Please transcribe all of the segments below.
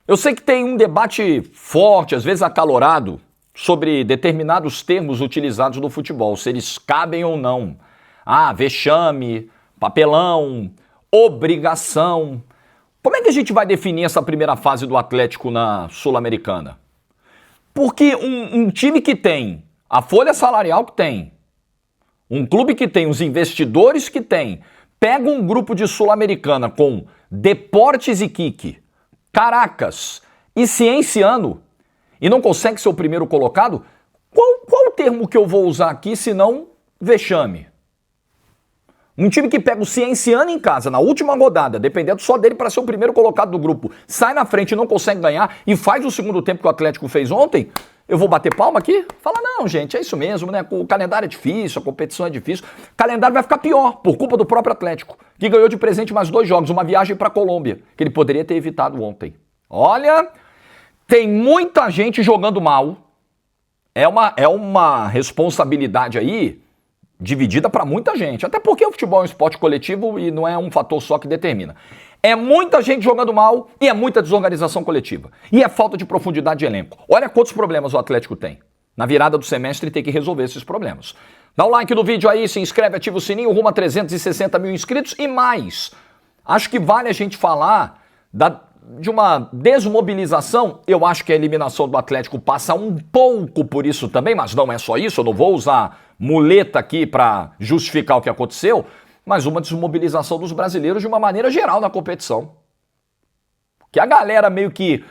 Eu sei que tem um debate forte, às vezes acalorado, sobre determinados termos utilizados no futebol, se eles cabem ou não. Ah, vexame, papelão, obrigação. Como é que a gente vai definir essa primeira fase do Atlético na Sul-Americana? Porque um time que tem a folha salarial que tem, um clube que tem os investidores que tem, pega um grupo de Sul-Americana com Deportes Iquique, Caracas e Cienciano e não consegue ser o primeiro colocado, qual o termo que eu vou usar aqui se não vexame? Um time que pega o Cienciano em casa na última rodada, dependendo só dele para ser o primeiro colocado do grupo, sai na frente e não consegue ganhar e faz o segundo tempo que o Atlético fez ontem, eu vou bater palma aqui? Fala, não, gente, é isso mesmo, né? O calendário é difícil, a competição é difícil. O calendário vai ficar pior por culpa do próprio Atlético, que ganhou de presente mais 2 jogos, uma viagem para a Colômbia, que ele poderia ter evitado ontem. Olha, tem muita gente jogando mal. É uma responsabilidade aí dividida para muita gente. Até porque o futebol é um esporte coletivo e não é um fator só que determina. É muita gente jogando mal e é muita desorganização coletiva. E é falta de profundidade de elenco. Olha quantos problemas o Atlético tem. Na virada do semestre tem que resolver esses problemas. Dá o like no vídeo aí, se inscreve, ativa o sininho, rumo a 360 mil inscritos e mais. Acho que vale a gente falar de uma desmobilização. Eu acho que a eliminação do Atlético passa um pouco por isso também, mas não é só isso. Eu não vou usar muleta aqui para justificar o que aconteceu, mas uma desmobilização dos brasileiros de uma maneira geral na competição. Que a galera meio que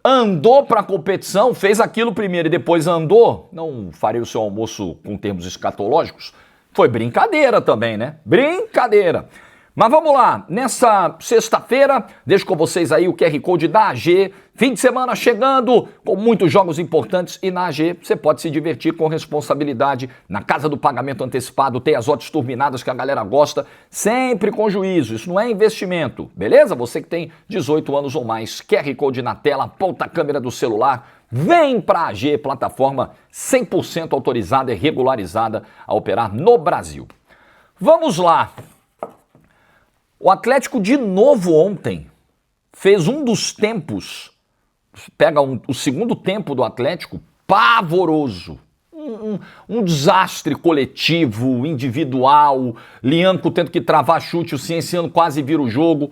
andou para a competição, fez aquilo primeiro e depois andou, não farei o seu almoço com termos escatológicos, foi brincadeira também, né? Brincadeira. Mas vamos lá, nessa sexta-feira, deixo com vocês aí o QR Code da AG, fim de semana chegando, com muitos jogos importantes e na AG você pode se divertir com responsabilidade, na casa do pagamento antecipado, tem as odds turbinadas que a galera gosta, sempre com juízo, isso não é investimento, beleza? Você que tem 18 anos ou mais, QR Code na tela, aponta a câmera do celular, vem pra AG, plataforma 100% autorizada e regularizada a operar no Brasil. Vamos lá. O Atlético de novo ontem fez um dos tempos, pega o segundo tempo do Atlético, pavoroso. Um desastre coletivo, individual, Lianco tendo que travar chute, o Cienciano quase vira o jogo,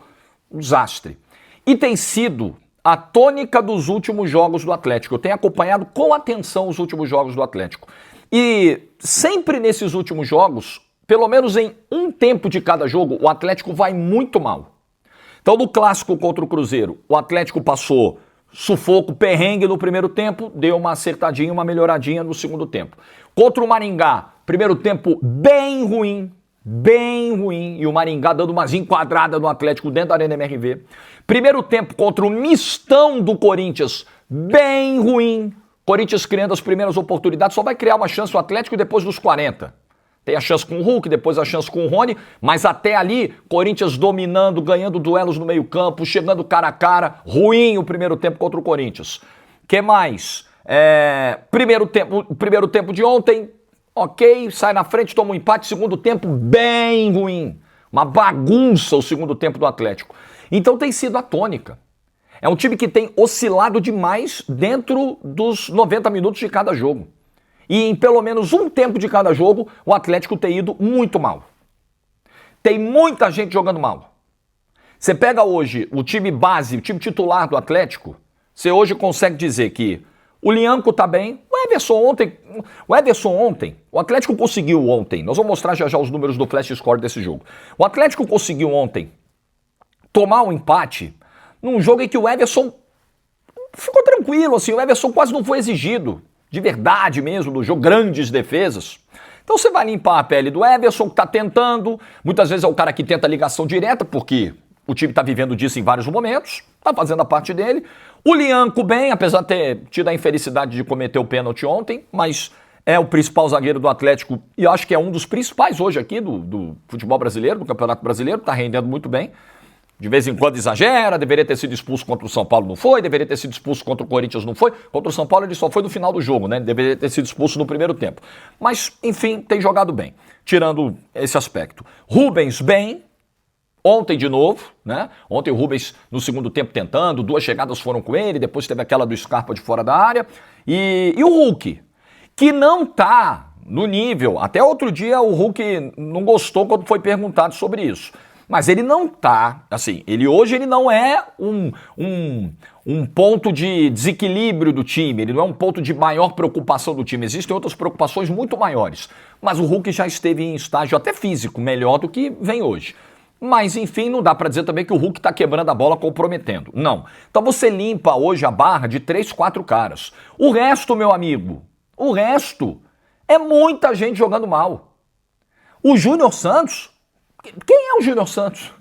um desastre. E tem sido a tônica dos últimos jogos do Atlético. Eu tenho acompanhado com atenção os últimos jogos do Atlético. E sempre nesses últimos jogos, pelo menos em um tempo de cada jogo, o Atlético vai muito mal. Então, no clássico contra o Cruzeiro, o Atlético passou sufoco, perrengue no primeiro tempo, deu uma acertadinha, uma melhoradinha no segundo tempo. Contra o Maringá, primeiro tempo bem ruim, e o Maringá dando umas enquadradas no Atlético dentro da Arena MRV. Primeiro tempo contra o mistão do Corinthians, bem ruim. Corinthians criando as primeiras oportunidades, só vai criar uma chance o Atlético depois dos 40. Tem a chance com o Hulk, depois a chance com o Rony, mas até ali, Corinthians dominando, ganhando duelos no meio-campo, chegando cara a cara, ruim o primeiro tempo contra o Corinthians. Que mais? Primeiro tempo de ontem, ok, sai na frente, toma um empate, segundo tempo bem ruim. Uma bagunça o segundo tempo do Atlético. Então tem sido a tônica. É um time que tem oscilado demais dentro dos 90 minutos de cada jogo. E em pelo menos um tempo de cada jogo, o Atlético tem ido muito mal. Tem muita gente jogando mal. Você pega hoje o time base, o time titular do Atlético, você hoje consegue dizer que o Lianco tá bem, o Everson ontem, o Atlético conseguiu ontem, nós vamos mostrar já os números do flash score desse jogo. O Atlético conseguiu ontem tomar um empate num jogo em que o Everson ficou tranquilo, assim, o Everson quase não foi exigido. De verdade mesmo, do jogo, grandes defesas. Então você vai limpar a pele do Everson, que está tentando, muitas vezes é o cara que tenta ligação direta, porque o time está vivendo disso em vários momentos, está fazendo a parte dele. O Lianco bem, apesar de ter tido a infelicidade de cometer o pênalti ontem, mas é o principal zagueiro do Atlético e acho que é um dos principais hoje aqui do futebol brasileiro, do Campeonato Brasileiro, está rendendo muito bem. De vez em quando exagera, deveria ter sido expulso contra o São Paulo, não foi, deveria ter sido expulso contra o Corinthians, não foi. Contra o São Paulo ele só foi no final do jogo, né? Deveria ter sido expulso no primeiro tempo. Mas, enfim, tem jogado bem, tirando esse aspecto. Rubens bem, Ontem de novo, né? Ontem o Rubens no segundo tempo tentando, 2 chegadas foram com ele, depois teve aquela do Scarpa de fora da área. E o Hulk, que não tá no nível, até outro dia o Hulk não gostou quando foi perguntado sobre isso. Mas ele não tá, assim, hoje ele não é um ponto de desequilíbrio do time, ele não é um ponto de maior preocupação do time, existem outras preocupações muito maiores. Mas o Hulk já esteve em estágio até físico, melhor do que vem hoje. Mas, enfim, não dá pra dizer também que o Hulk tá quebrando a bola comprometendo. Não. Então você limpa hoje a barra de 3, 4 caras. O resto, meu amigo, o resto é muita gente jogando mal. O Júnior Santos... Quem é o Júnior Santos?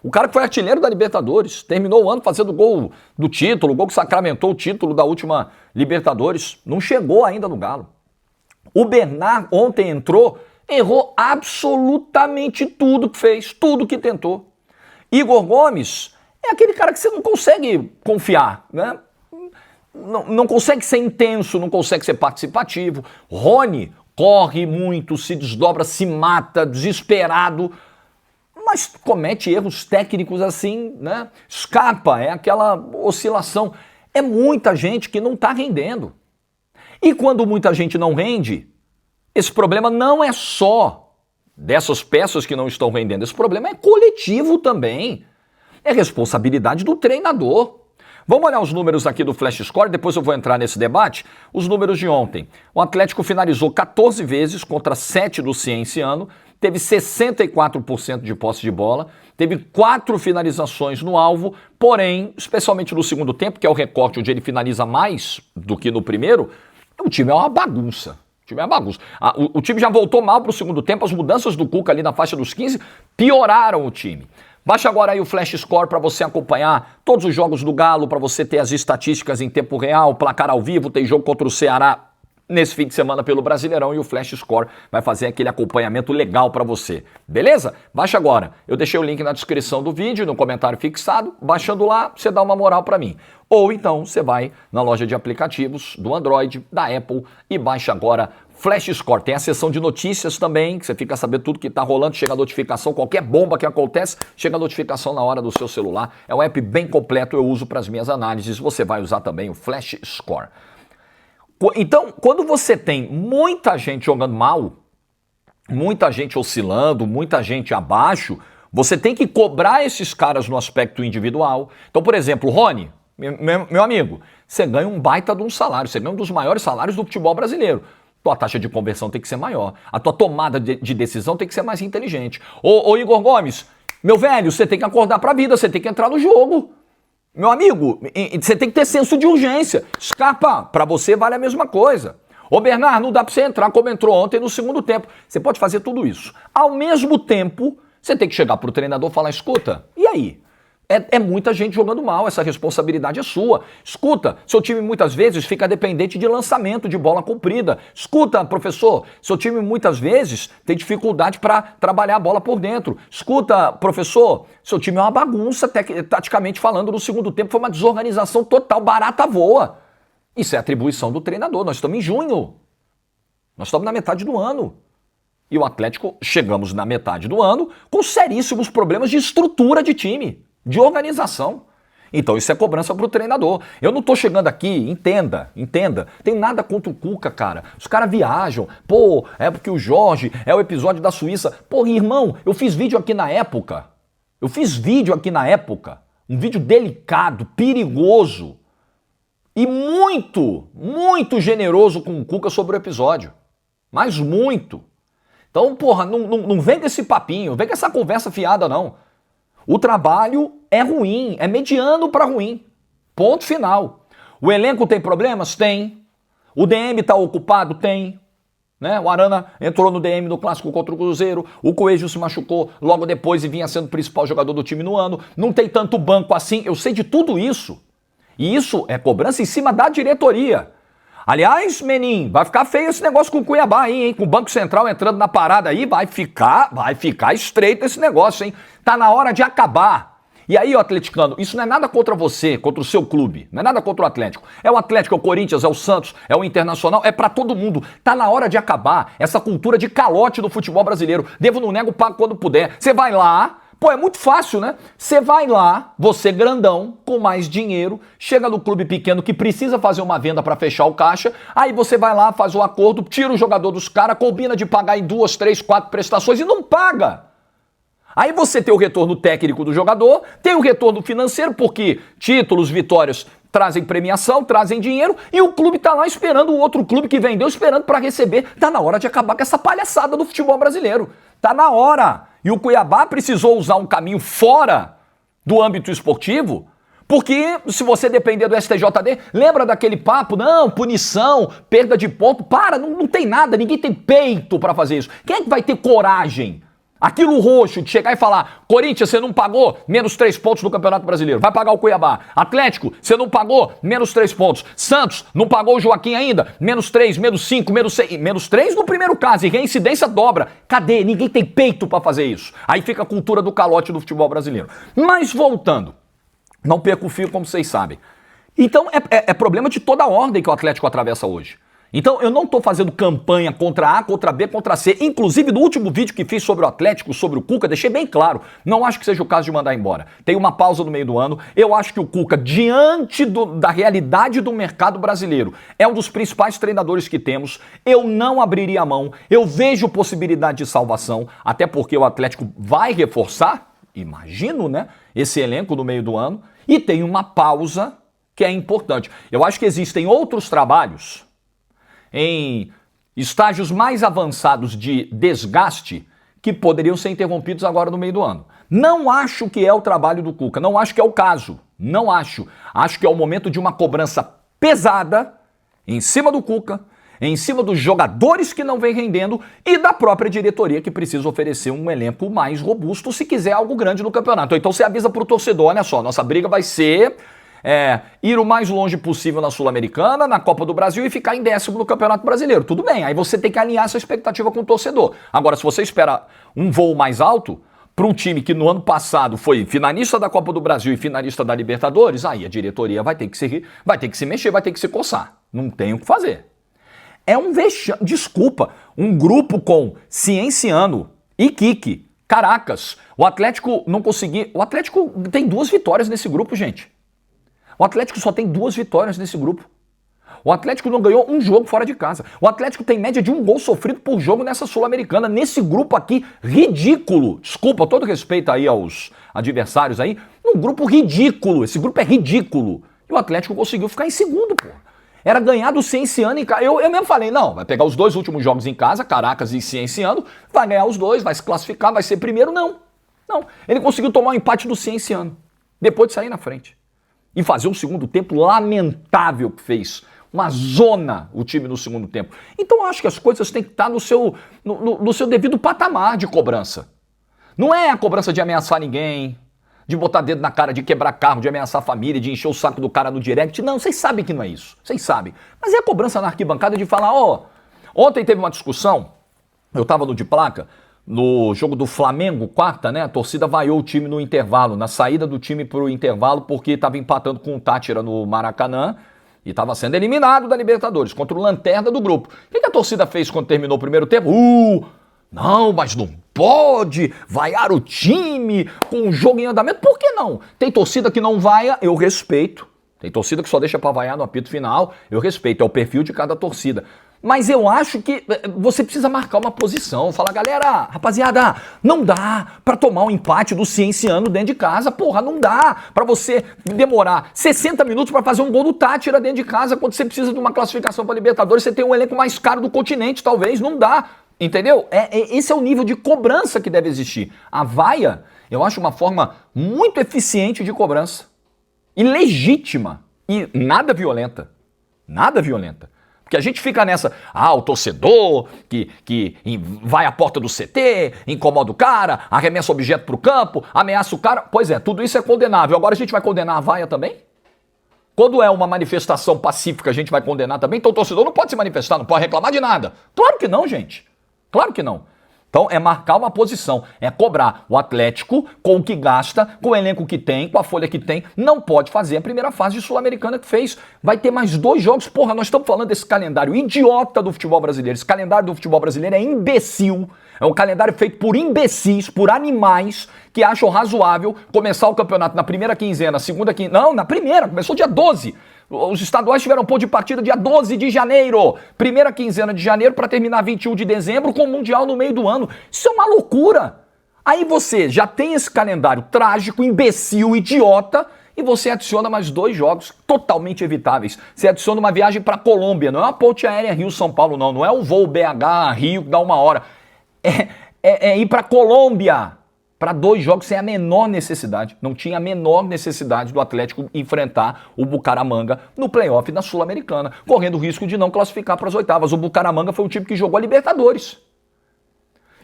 O cara que foi artilheiro da Libertadores, terminou o ano fazendo o gol do título, o gol que sacramentou o título da última Libertadores, não chegou ainda no Galo. O Bernard ontem entrou, errou absolutamente tudo que fez, tudo que tentou. Igor Gomes é aquele cara que você não consegue confiar, né? Não consegue ser intenso, não consegue ser participativo. Rony corre muito, se desdobra, se mata, desesperado, mas comete erros técnicos assim, né? Scarpa, é aquela oscilação. É muita gente que não está rendendo. E quando muita gente não rende, esse problema não é só dessas peças que não estão rendendo. Esse problema é coletivo também. É responsabilidade do treinador. Vamos olhar os números aqui do Flash Score, depois eu vou entrar nesse debate. Os números de ontem. O Atlético finalizou 14 vezes contra 7 do Cienciano, teve 64% de posse de bola, teve 4 finalizações no alvo, porém, especialmente no segundo tempo, que é o recorte onde ele finaliza mais do que no primeiro, o time é uma bagunça. O time é uma bagunça. O time já voltou mal para o segundo tempo, as mudanças do Cuca ali na faixa dos 15 pioraram o time. Baixa agora aí o Flash Score para você acompanhar todos os jogos do Galo, para você ter as estatísticas em tempo real, placar ao vivo, tem jogo contra o Ceará nesse fim de semana pelo Brasileirão e o Flash Score vai fazer aquele acompanhamento legal para você. Beleza? Baixa agora. Eu deixei o link na descrição do vídeo, no comentário fixado. Baixando lá, você dá uma moral para mim. Ou então você vai na loja de aplicativos do Android, da Apple e baixa agora Flash Score. Tem a seção de notícias também, que você fica sabendo tudo que tá rolando, chega a notificação, qualquer bomba que acontece, chega a notificação na hora do seu celular. É um app bem completo, eu uso para as minhas análises. Você vai usar também o Flash Score. Então, quando você tem muita gente jogando mal, muita gente oscilando, muita gente abaixo, você tem que cobrar esses caras no aspecto individual. Então, por exemplo, Rony, meu amigo, você ganha um baita de um salário, você ganha um dos maiores salários do futebol brasileiro. Tua taxa de conversão tem que ser maior, a tua tomada de decisão tem que ser mais inteligente. Ô Igor Gomes, meu velho, você tem que acordar pra vida, você tem que entrar no jogo. Meu amigo, você tem que ter senso de urgência. Scarpa, pra você vale a mesma coisa. Ô Bernard, não dá pra você entrar como entrou ontem no segundo tempo. Você pode fazer tudo isso. Ao mesmo tempo, você tem que chegar pro treinador e falar, escuta, e aí? É muita gente jogando mal, essa responsabilidade é sua. Escuta, seu time muitas vezes fica dependente de lançamento de bola comprida. Escuta, professor, seu time muitas vezes tem dificuldade para trabalhar a bola por dentro. Escuta, professor, seu time é uma bagunça, taticamente falando, no segundo tempo foi uma desorganização total, barata voa. Isso é atribuição do treinador, nós estamos em junho. Nós estamos na metade do ano. E o Atlético, chegamos na metade do ano com seríssimos problemas de estrutura de time, de organização. Então isso é cobrança pro treinador. Eu não tô chegando aqui, entenda. Tem nada contra o Cuca, cara. Os caras viajam. Pô, é porque o Jorge é o episódio da Suíça. Pô, irmão, eu fiz vídeo aqui na época. Um vídeo delicado, perigoso e muito generoso com o Cuca sobre o episódio. Mas muito. Então, porra, não vem com esse papinho, vem com essa conversa fiada, não. O trabalho é ruim, é mediano para ruim. Ponto final. O elenco tem problemas? Tem. O DM está ocupado? Tem. Né? O Arana entrou no DM no clássico contra o Cruzeiro, o Coelho se machucou logo depois e vinha sendo o principal jogador do time no ano. Não tem tanto banco assim, eu sei de tudo isso. E isso é cobrança em cima da diretoria. Aliás, Menin, vai ficar feio esse negócio com o Cuiabá aí, hein? Com o Banco Central entrando na parada aí, vai ficar estreito esse negócio, hein? Tá na hora de acabar. E aí, ó, atleticano, isso não é nada contra você, contra o seu clube, não é nada contra o Atlético. É o Atlético, é o Corinthians, é o Santos, é o Internacional, é pra todo mundo. Tá na hora de acabar essa cultura de calote do futebol brasileiro. Devo, não nego, pago quando puder. Você vai lá, Pô, é muito fácil, né? Você vai lá, você grandão, com mais dinheiro, chega no clube pequeno que precisa fazer uma venda para fechar o caixa, aí você vai lá, faz o acordo, tira o jogador dos caras, combina de pagar em 2, 3, 4 prestações e não paga. Aí você tem o retorno técnico do jogador, tem o retorno financeiro, porque títulos, vitórias trazem premiação, trazem dinheiro, e o clube tá lá esperando o outro clube que vendeu, esperando para receber. Tá na hora de acabar com essa palhaçada do futebol brasileiro. Tá na hora. E o Cuiabá precisou usar um caminho fora do âmbito esportivo, porque se você depender do STJD, lembra daquele papo? Não, punição, perda de ponto. Para, não tem nada, ninguém tem peito para fazer isso. Quem é que vai ter coragem? Aquilo roxo de chegar e falar, Corinthians, você não pagou, menos 3 pontos no Campeonato Brasileiro, vai pagar o Cuiabá. Atlético, você não pagou, menos 3 pontos. Santos, não pagou o Joaquim ainda, menos 3, menos 5, menos 6, menos 3 no primeiro caso, e reincidência dobra. Cadê? Ninguém tem peito pra fazer isso. Aí fica a cultura do calote do futebol brasileiro. Mas voltando, não perco o fio como vocês sabem. Então é problema de toda a ordem que o Atlético atravessa hoje. Então eu não estou fazendo campanha contra A, contra B, contra C. Inclusive no último vídeo que fiz sobre o Atlético, sobre o Cuca, deixei bem claro, não acho que seja o caso de mandar embora. Tem uma pausa no meio do ano. Eu acho que o Cuca, diante da realidade do mercado brasileiro, é um dos principais treinadores que temos. Eu não abriria a mão. Eu vejo possibilidade de salvação, até porque o Atlético vai reforçar, imagino, né, esse elenco no meio do ano. E tem uma pausa que é importante. Eu acho que existem outros trabalhos em estágios mais avançados de desgaste que poderiam ser interrompidos agora no meio do ano. Não acho que é o trabalho do Cuca, não acho que é o caso, não acho. Acho que é o momento de uma cobrança pesada em cima do Cuca, em cima dos jogadores que não vem rendendo e da própria diretoria que precisa oferecer um elenco mais robusto se quiser algo grande no campeonato. Então você avisa pro torcedor, olha só, nossa briga vai ser ir o mais longe possível na Sul-Americana, na Copa do Brasil e ficar em 10º no Campeonato Brasileiro. Tudo bem, aí você tem que alinhar essa expectativa com o torcedor. Agora, se você espera um voo mais alto para um time que no ano passado foi finalista da Copa do Brasil e finalista da Libertadores, aí a diretoria vai ter que se mexer, vai ter que se coçar. Não tem o que fazer. É um vexame, desculpa, um grupo com Cienciano e Kiki, Caracas. O Atlético não conseguiu. O Atlético tem 2 vitórias nesse grupo, gente. O Atlético só tem 2 vitórias nesse grupo. O Atlético não ganhou um jogo fora de casa. O Atlético tem média de 1 gol sofrido por jogo nessa Sul-Americana. Nesse grupo aqui, ridículo. Desculpa, todo respeito aí aos adversários aí. Um grupo ridículo. Esse grupo é ridículo. E o Atlético conseguiu ficar em segundo, pô. Era ganhar do Cienciano em casa. Eu mesmo falei, não, vai pegar os 2 últimos jogos em casa, Caracas e Cienciano, vai ganhar os 2, vai se classificar, vai ser primeiro. Não. Ele conseguiu tomar o empate do Cienciano, depois de sair na frente. E fazer um segundo tempo lamentável que fez. Uma zona o time no segundo tempo. Então eu acho que as coisas têm que estar no seu devido patamar de cobrança. Não é a cobrança de ameaçar ninguém, de botar dedo na cara, de quebrar carro, de ameaçar a família, de encher o saco do cara no direct. Não, vocês sabem que não é isso. Vocês sabem. Mas é a cobrança na arquibancada de falar, ontem teve uma discussão, eu tava no de placa, no jogo do Flamengo, quarta, né? A torcida vaiou o time no intervalo, na saída do time pro intervalo, porque estava empatando com o Tátira no Maracanã e estava sendo eliminado da Libertadores, contra o lanterna do grupo. O que a torcida fez quando terminou o primeiro tempo? Não, mas não pode vaiar o time com o jogo em andamento. Por que não? Tem torcida que não vaia, eu respeito. Tem torcida que só deixa pra vaiar no apito final, eu respeito, é o perfil de cada torcida. Mas eu acho que você precisa marcar uma posição, falar, galera, rapaziada, não dá pra tomar um empate do Cienciano dentro de casa, porra, não dá pra você demorar 60 minutos pra fazer um gol do Tátira dentro de casa quando você precisa de uma classificação pra Libertadores, você tem um elenco mais caro do continente, talvez, não dá, entendeu? Esse é o nível de cobrança que deve existir. A vaia, eu acho uma forma muito eficiente de cobrança e legítima e nada violenta, nada violenta. Porque a gente fica nessa, o torcedor que vai à porta do CT, incomoda o cara, arremessa objeto pro campo, ameaça o cara. Pois é, tudo isso é condenável. Agora a gente vai condenar a vaia também? Quando é uma manifestação pacífica, a gente vai condenar também? Então o torcedor não pode se manifestar, não pode reclamar de nada. Claro que não, gente. Claro que não. Então é marcar uma posição, é cobrar. O Atlético, com o que gasta, com o elenco que tem, com a folha que tem, não pode fazer a primeira fase de Sul-Americana que fez. Vai ter mais 2 jogos. Porra, nós estamos falando desse calendário idiota do futebol brasileiro. Esse calendário do futebol brasileiro é imbecil. É um calendário feito por imbecis, por animais que acham razoável começar o campeonato na primeira quinzena, segunda quinzena. Não, na primeira, começou dia 12. Os estaduais tiveram ponto de partida dia 12 de janeiro. Primeira quinzena de janeiro para terminar 21 de dezembro com o Mundial no meio do ano. Isso é uma loucura. Aí você já tem esse calendário trágico, imbecil, idiota, e você adiciona mais 2 jogos totalmente evitáveis. Você adiciona uma viagem para Colômbia, não é uma ponte aérea Rio-São Paulo, não. Não é o voo BH-Rio que dá 1 hora. É ir para Colômbia. Para 2 jogos sem a menor necessidade. Não tinha a menor necessidade do Atlético enfrentar o Bucaramanga no playoff da Sul-Americana, correndo o risco de não classificar para as oitavas. O Bucaramanga foi um time que jogou a Libertadores.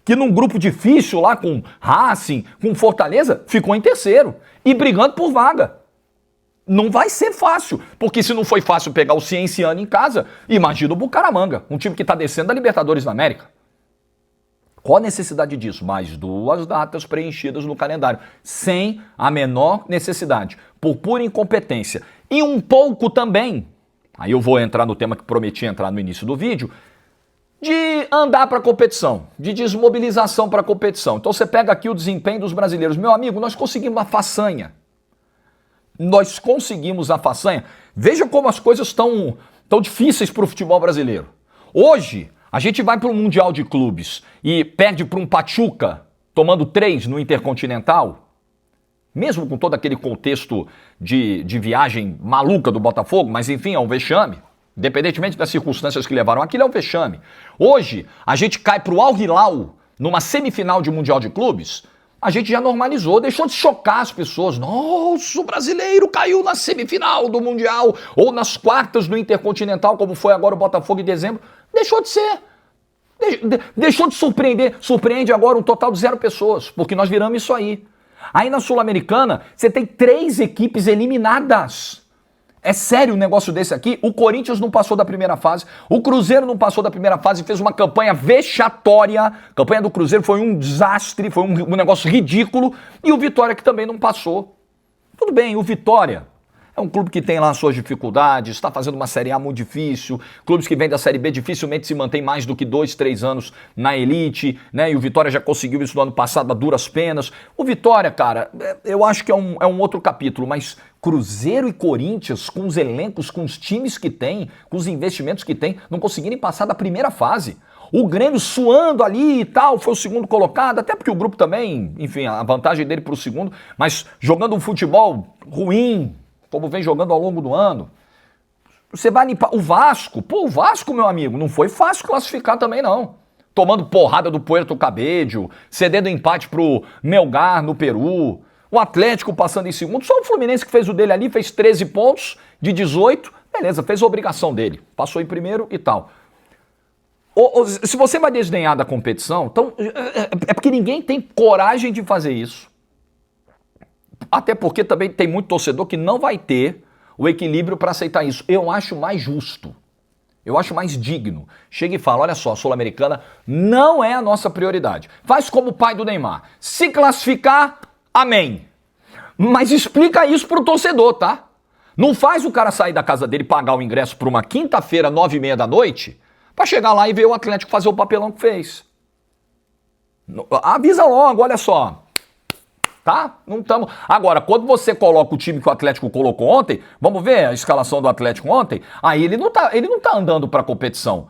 Que num grupo difícil lá com Racing, com Fortaleza, ficou em terceiro e brigando por vaga. Não vai ser fácil, porque se não foi fácil pegar o Cienciano em casa, imagina o Bucaramanga, um time que está descendo da Libertadores da América. Qual a necessidade disso? Mais 2 datas preenchidas no calendário, sem a menor necessidade, por pura incompetência. E um pouco também, aí eu vou entrar no tema que prometi entrar no início do vídeo, de andar para a competição, de desmobilização para a competição. Então você pega aqui o desempenho dos brasileiros. Meu amigo, nós conseguimos a façanha. Nós conseguimos a façanha. Veja como as coisas estão tão difíceis para o futebol brasileiro. Hoje, a gente vai para o Mundial de Clubes e perde para um Pachuca, tomando 3 no Intercontinental, mesmo com todo aquele contexto de viagem maluca do Botafogo, mas enfim, é um vexame. Independentemente das circunstâncias que levaram aquilo, é um vexame. Hoje, a gente cai para o Al Hilal numa semifinal de Mundial de Clubes, a gente já normalizou, deixou de chocar as pessoas. Nossa, o brasileiro caiu na semifinal do Mundial ou nas quartas do Intercontinental, como foi agora o Botafogo em dezembro. Deixou de ser. Deixou de surpreender. Surpreende agora um total de 0 pessoas, porque nós viramos isso aí. Aí na Sul-Americana, você tem 3 equipes eliminadas. É sério um negócio desse aqui? O Corinthians não passou da primeira fase, o Cruzeiro não passou da primeira fase, fez uma campanha vexatória. A campanha do Cruzeiro foi um desastre, foi um negócio ridículo. E o Vitória que também não passou. Tudo bem, o Vitória é um clube que tem lá suas dificuldades, está fazendo uma Série A muito difícil, clubes que vêm da Série B dificilmente se mantêm mais do que 2, 3 anos na elite, né? E o Vitória já conseguiu isso no ano passado a duras penas. O Vitória, cara, eu acho que é um outro capítulo, mas Cruzeiro e Corinthians, com os elencos, com os times que tem, com os investimentos que tem, não conseguirem passar da primeira fase. O Grêmio suando ali e tal, foi o segundo colocado, até porque o grupo também, enfim, a vantagem dele para o segundo, mas jogando um futebol ruim, como vem jogando ao longo do ano. Você vai limpar o Vasco. Pô, o Vasco, meu amigo, não foi fácil classificar também, não. Tomando porrada do Puerto Cabello, cedendo empate pro Melgar no Peru. O Atlético passando em segundo. Só o Fluminense que fez o dele ali, fez 13 pontos de 18. Beleza, fez a obrigação dele. Passou em primeiro e tal. Se você vai desdenhar da competição, então é porque ninguém tem coragem de fazer isso. Até porque também tem muito torcedor que não vai ter o equilíbrio para aceitar isso. Eu acho mais justo, eu acho mais digno. Chega e fala, olha só, a Sul-Americana não é a nossa prioridade. Faz como o pai do Neymar. Se classificar, amém. Mas explica isso pro torcedor, tá? Não faz o cara sair da casa dele e pagar o ingresso para uma quinta-feira, 9h30 da noite, para chegar lá e ver o Atlético fazer o papelão que fez. Avisa logo, olha só. Tá? Não estamos. Agora, quando você coloca o time que o Atlético colocou ontem, vamos ver a escalação do Atlético ontem, aí ele não tá andando para a competição.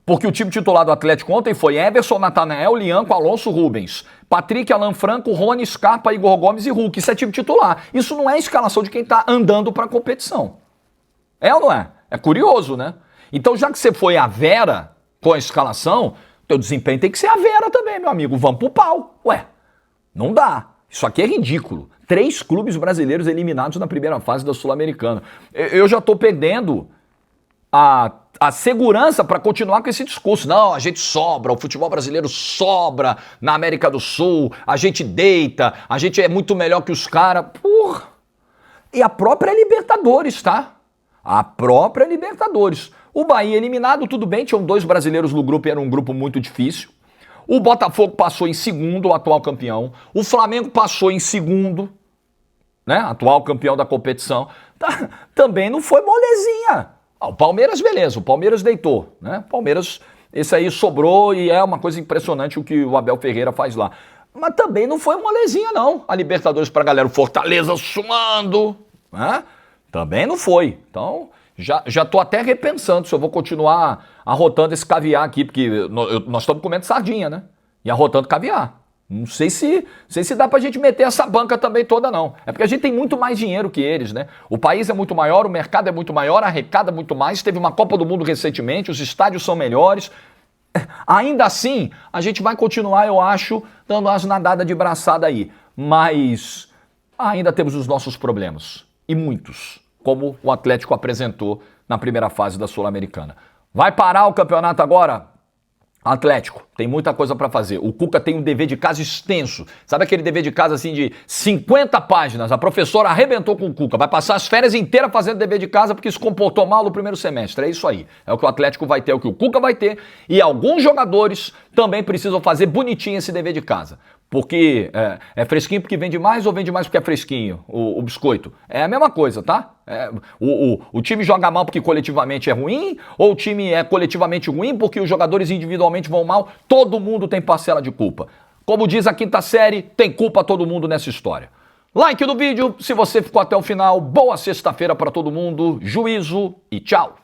Porque o time titular do Atlético ontem foi Everson, Natanael, Lianco, Alonso, Rubens, Patrick, Alan Franco, Rony, Scarpa, Igor Gomes e Hulk. Isso é time titular. Isso não é escalação de quem tá andando para a competição. É ou não é? É curioso, né? Então, já que você foi a Vera com a escalação, teu desempenho tem que ser a Vera também, meu amigo. Vamos pro pau. Ué, não dá. Isso aqui é ridículo. 3 clubes brasileiros eliminados na primeira fase da Sul-Americana. Eu já estou perdendo a segurança para continuar com esse discurso. Não, a gente sobra, o futebol brasileiro sobra na América do Sul, a gente deita, a gente é muito melhor que os caras. Porra! E a própria Libertadores, tá? A própria Libertadores. O Bahia eliminado, tudo bem, tinham 2 brasileiros no grupo e era um grupo muito difícil. O Botafogo passou em segundo, o atual campeão. O Flamengo passou em segundo, né? Atual campeão da competição. Também não foi molezinha. O Palmeiras, beleza, o Palmeiras deitou, né? O Palmeiras, esse aí sobrou e é uma coisa impressionante o que o Abel Ferreira faz lá. Mas também não foi molezinha, não. A Libertadores pra galera, o Fortaleza sumando, né? Também não foi. Então, já tô até repensando se eu vou continuar arrotando esse caviar aqui, porque nós estamos comendo sardinha, né? E arrotando caviar. Não sei se dá pra gente meter essa banca também toda, não. É porque a gente tem muito mais dinheiro que eles, né? O país é muito maior, o mercado é muito maior, arrecada muito mais. Teve uma Copa do Mundo recentemente, os estádios são melhores. Ainda assim, a gente vai continuar, eu acho, dando umas nadadas de braçada aí. Mas ainda temos os nossos problemas. E muitos, como o Atlético apresentou na primeira fase da Sul-Americana. Vai parar o campeonato agora? Atlético, tem muita coisa para fazer. O Cuca tem um dever de casa extenso. Sabe aquele dever de casa assim de 50 páginas? A professora arrebentou com o Cuca. Vai passar as férias inteiras fazendo dever de casa porque se comportou mal no primeiro semestre. É isso aí. É o que o Atlético vai ter, é o que o Cuca vai ter. E alguns jogadores também precisam fazer bonitinho esse dever de casa. Porque é fresquinho porque vende mais ou vende mais porque é fresquinho, o biscoito? É a mesma coisa, tá? O time joga mal porque coletivamente é ruim, ou o time é coletivamente ruim porque os jogadores individualmente vão mal? Todo mundo tem parcela de culpa. Como diz a quinta série, tem culpa todo mundo nessa história. Like no vídeo, se você ficou até o final, boa sexta-feira para todo mundo, juízo e tchau!